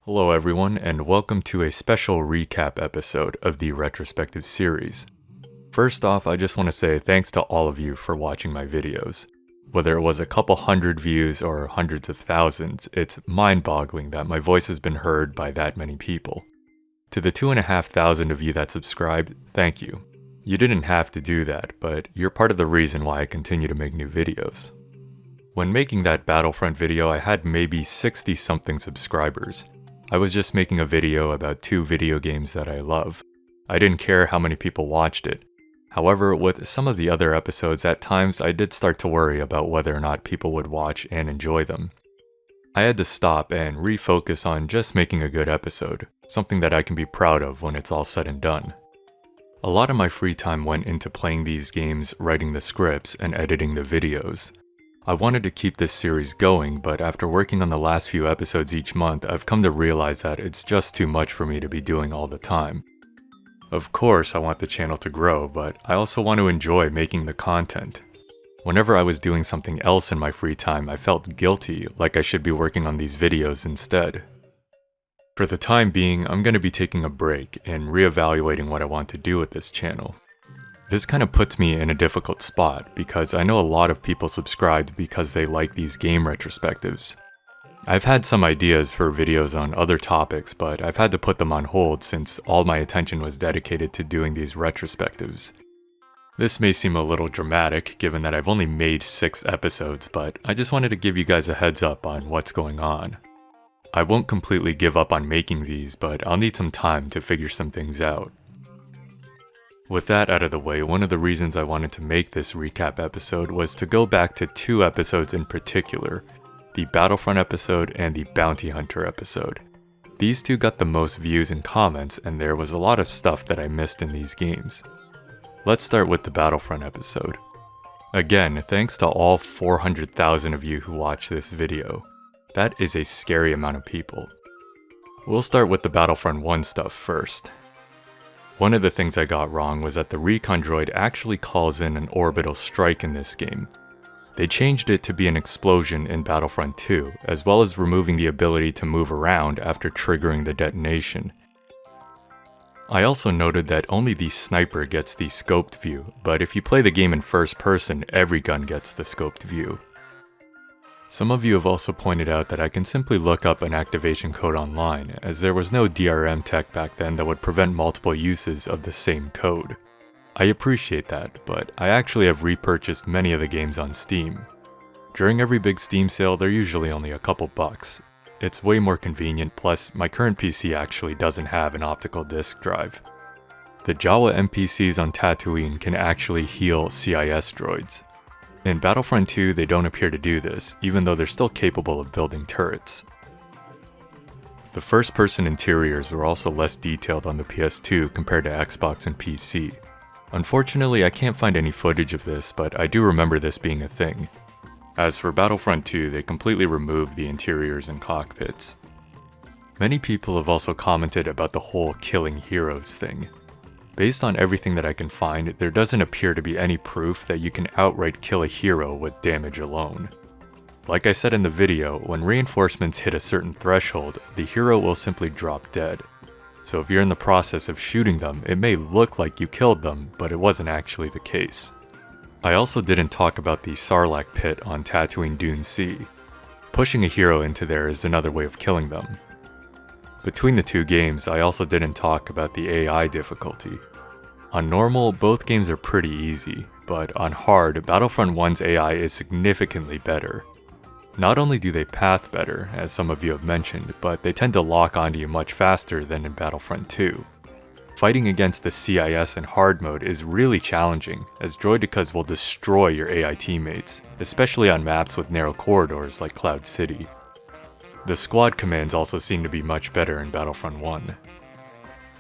Hello everyone, and welcome to a special recap episode of the retrospective series. First off, I just want to say thanks to all of you for watching my videos. Whether it was a couple hundred views or hundreds of thousands, it's mind-boggling that my voice has been heard by that many people. To the 2,500 of you that subscribed, thank you. You didn't have to do that, but you're part of the reason why I continue to make new videos. When making that Battlefront video, I had maybe 60-something subscribers. I was just making a video about 2 video games that I love. I didn't care how many people watched it. However, with some of the other episodes, at times I did start to worry about whether or not people would watch and enjoy them. I had to stop and refocus on just making a good episode, something that I can be proud of when it's all said and done. A lot of my free time went into playing these games, writing the scripts, and editing the videos. I wanted to keep this series going, but after working on the last few episodes each month, I've come to realize that it's just too much for me to be doing all the time. Of course, I want the channel to grow, but I also want to enjoy making the content. Whenever I was doing something else in my free time, I felt guilty, like I should be working on these videos instead. For the time being, I'm going to be taking a break and reevaluating what I want to do with this channel. This kind of puts me in a difficult spot because I know a lot of people subscribed because they like these game retrospectives. I've had some ideas for videos on other topics, but I've had to put them on hold since all my attention was dedicated to doing these retrospectives. This may seem a little dramatic given that I've only made 6 episodes, but I just wanted to give you guys a heads up on what's going on. I won't completely give up on making these, but I'll need some time to figure some things out. With that out of the way, one of the reasons I wanted to make this recap episode was to go back to 2 episodes in particular, the Battlefront episode and the Bounty Hunter episode. These 2 got the most views and comments, and there was a lot of stuff that I missed in these games. Let's start with the Battlefront episode. Again, thanks to all 400,000 of you who watched this video. That is a scary amount of people. We'll start with the Battlefront 1 stuff first. One of the things I got wrong was that the recon droid actually calls in an orbital strike in this game. They changed it to be an explosion in Battlefront 2, as well as removing the ability to move around after triggering the detonation. I also noted that only the sniper gets the scoped view, but if you play the game in first person, every gun gets the scoped view. Some of you have also pointed out that I can simply look up an activation code online, as there was no DRM tech back then that would prevent multiple uses of the same code. I appreciate that, but I actually have repurchased many of the games on Steam. During every big Steam sale, they're usually only a couple bucks. It's way more convenient, plus my current PC actually doesn't have an optical disk drive. The Jawa NPCs on Tatooine can actually heal CIS droids. In Battlefront 2, they don't appear to do this, even though they're still capable of building turrets. The first-person interiors were also less detailed on the PS2 compared to Xbox and PC. Unfortunately, I can't find any footage of this, but I do remember this being a thing. As for Battlefront 2, they completely removed the interiors and cockpits. Many people have also commented about the whole killing heroes thing. Based on everything that I can find, there doesn't appear to be any proof that you can outright kill a hero with damage alone. Like I said in the video, when reinforcements hit a certain threshold, the hero will simply drop dead. So if you're in the process of shooting them, it may look like you killed them, but it wasn't actually the case. I also didn't talk about the Sarlacc pit on Tatooine Dune Sea. Pushing a hero into there is another way of killing them. Between the 2 games, I also didn't talk about the AI difficulty. On normal, both games are pretty easy, but on hard, Battlefront 1's AI is significantly better. Not only do they path better, as some of you have mentioned, but they tend to lock onto you much faster than in Battlefront 2. Fighting against the CIS in hard mode is really challenging, as droidekas will destroy your AI teammates, especially on maps with narrow corridors like Cloud City. The squad commands also seem to be much better in Battlefront 1.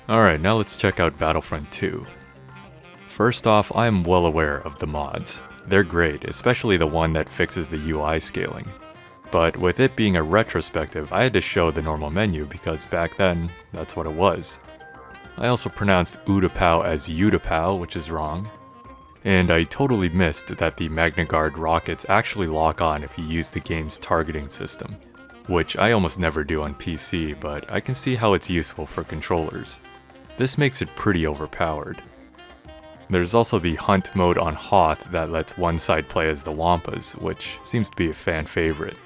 Alright, now let's check out Battlefront 2. First off, I am well aware of the mods. They're great, especially the one that fixes the UI scaling. But with it being a retrospective, I had to show the normal menu because back then, that's what it was. I also pronounced Utapau as Utapau, which is wrong. And I totally missed that the Magna Guard rockets actually lock on if you use the game's targeting system. which I almost never do on PC, but I can see how it's useful for controllers. This makes it pretty overpowered. There's also the hunt mode on Hoth that lets one side play as the Wampas, which seems to be a fan favorite.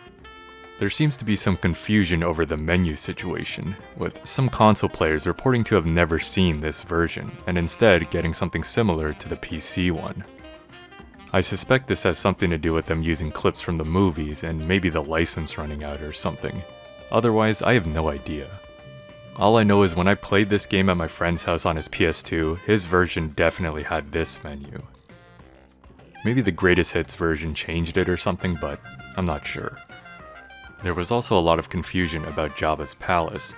There seems to be some confusion over the menu situation, with some console players reporting to have never seen this version, and instead getting something similar to the PC one. I suspect this has something to do with them using clips from the movies and maybe the license running out or something. Otherwise, I have no idea. All I know is when I played this game at my friend's house on his PS2, his version definitely had this menu. Maybe the Greatest Hits version changed it or something, but I'm not sure. There was also a lot of confusion about Jabba's palace.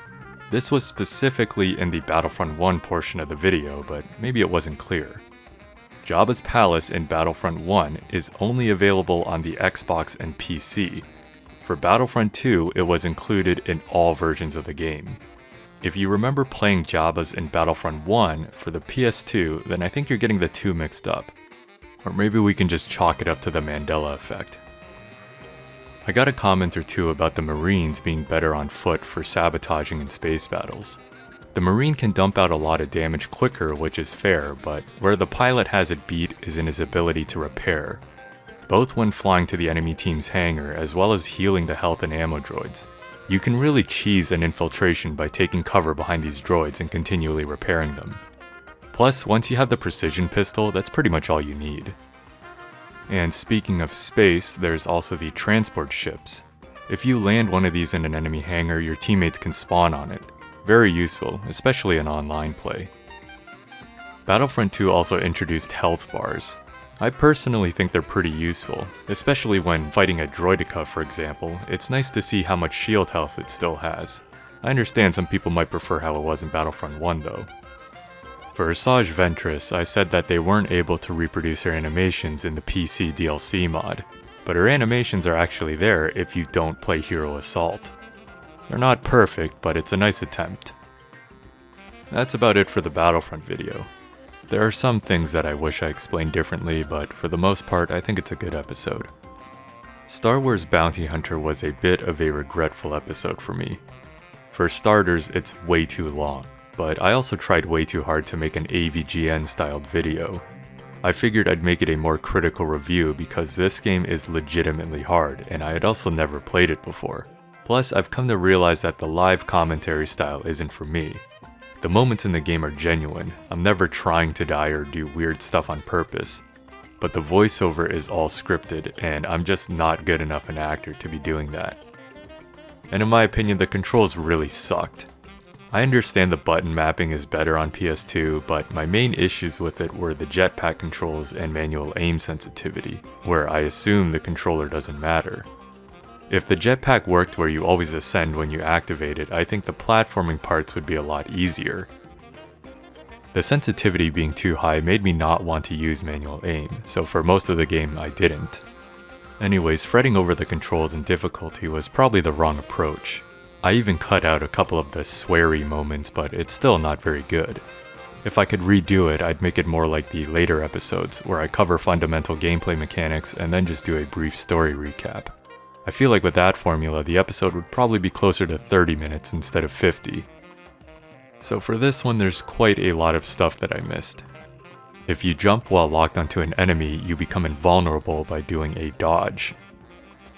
This was specifically in the Battlefront 1 portion of the video, but maybe it wasn't clear. Jabba's palace in Battlefront 1 is only available on the Xbox and PC. For Battlefront 2, it was included in all versions of the game. If you remember playing Jabba's in Battlefront 1 for the PS2, then I think you're getting the two mixed up. Or maybe we can just chalk it up to the Mandela effect. I got a comment or two about the Marines being better on foot for sabotaging in space battles. The Marine can dump out a lot of damage quicker, which is fair, but where the pilot has it beat is in his ability to repair, both when flying to the enemy team's hangar as well as healing the health and ammo droids. You can really cheese an infiltration by taking cover behind these droids and continually repairing them. Plus, once you have the precision pistol, that's pretty much all you need. And speaking of space, there's also the transport ships. If you land one of these in an enemy hangar, your teammates can spawn on it. Very useful, especially in online play. Battlefront 2 also introduced health bars. I personally think they're pretty useful, especially when fighting a Droideka for example. It's nice to see how much shield health it still has. I understand some people might prefer how it was in Battlefront 1 though. For Asajj Ventress, I said that they weren't able to reproduce her animations in the PC DLC mod, but her animations are actually there if you don't play Hero Assault. They're not perfect, but it's a nice attempt. That's about it for the Battlefront video. There are some things that I wish I explained differently, but for the most part, I think it's a good episode. Star Wars Bounty Hunter was a bit of a regretful episode for me. For starters, it's way too long, but I also tried way too hard to make an AVGN-styled video. I figured I'd make it a more critical review because this game is legitimately hard, and I had also never played it before. Plus, I've come to realize that the live commentary style isn't for me. The moments in the game are genuine. I'm never trying to die or do weird stuff on purpose. But the voiceover is all scripted, and I'm just not good enough an actor to be doing that. And in my opinion, the controls really sucked. I understand the button mapping is better on PS2, but my main issues with it were the jetpack controls and manual aim sensitivity, where I assume the controller doesn't matter. If the jetpack worked where you always ascend when you activate it, I think the platforming parts would be a lot easier. The sensitivity being too high made me not want to use manual aim, so for most of the game I didn't. Anyways, fretting over the controls and difficulty was probably the wrong approach. I even cut out a couple of the sweary moments, but it's still not very good. If I could redo it, I'd make it more like the later episodes, where I cover fundamental gameplay mechanics and then just do a brief story recap. I feel like with that formula, the episode would probably be closer to 30 minutes instead of 50. So for this one, there's quite a lot of stuff that I missed. If you jump while locked onto an enemy, you become invulnerable by doing a dodge.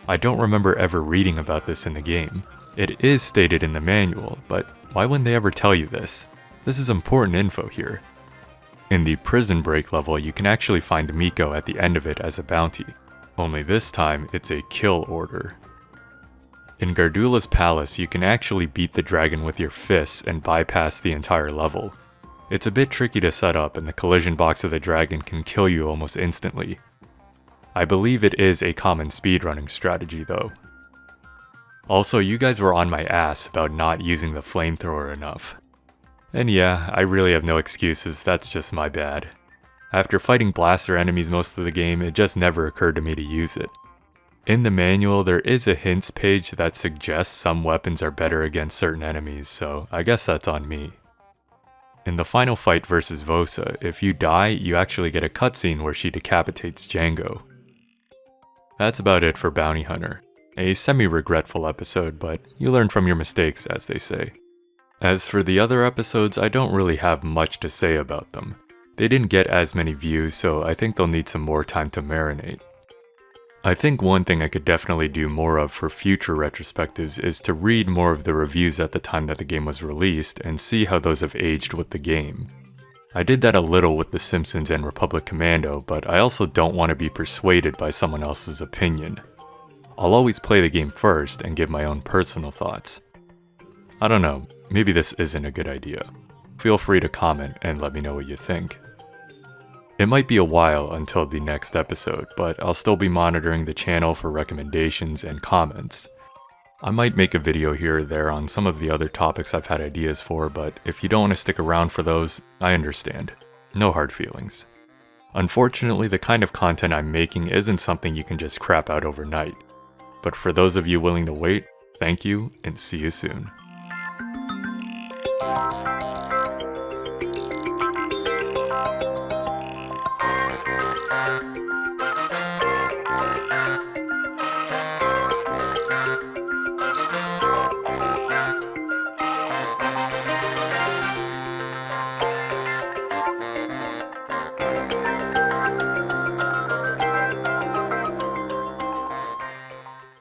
I don't remember ever reading about this in the game. It is stated in the manual, but why wouldn't they ever tell you this? This is important info here. In the Prison Break level, you can actually find Miko at the end of it as a bounty. Only this time, it's a kill order. In Gardulla's palace, you can actually beat the dragon with your fists and bypass the entire level. It's a bit tricky to set up, and the collision box of the dragon can kill you almost instantly. I believe it is a common speedrunning strategy though. Also, you guys were on my ass about not using the flamethrower enough. And yeah, I really have no excuses, that's just my bad. After fighting blaster enemies most of the game, it just never occurred to me to use it. In the manual, there is a hints page that suggests some weapons are better against certain enemies, so I guess that's on me. In the final fight versus Vosa, if you die, you actually get a cutscene where she decapitates Jango. That's about it for Bounty Hunter. A semi-regretful episode, but you learn from your mistakes, as they say. As for the other episodes, I don't really have much to say about them. They didn't get as many views, so I think they'll need some more time to marinate. I think one thing I could definitely do more of for future retrospectives is to read more of the reviews at the time that the game was released and see how those have aged with the game. I did that a little with The Simpsons and Republic Commando, but I also don't want to be persuaded by someone else's opinion. I'll always play the game first and give my own personal thoughts. I don't know, maybe this isn't a good idea. Feel free to comment and let me know what you think. It might be a while until the next episode, but I'll still be monitoring the channel for recommendations and comments. I might make a video here or there on some of the other topics I've had ideas for, but if you don't want to stick around for those, I understand. No hard feelings. Unfortunately, the kind of content I'm making isn't something you can just crap out overnight. But for those of you willing to wait, thank you and see you soon.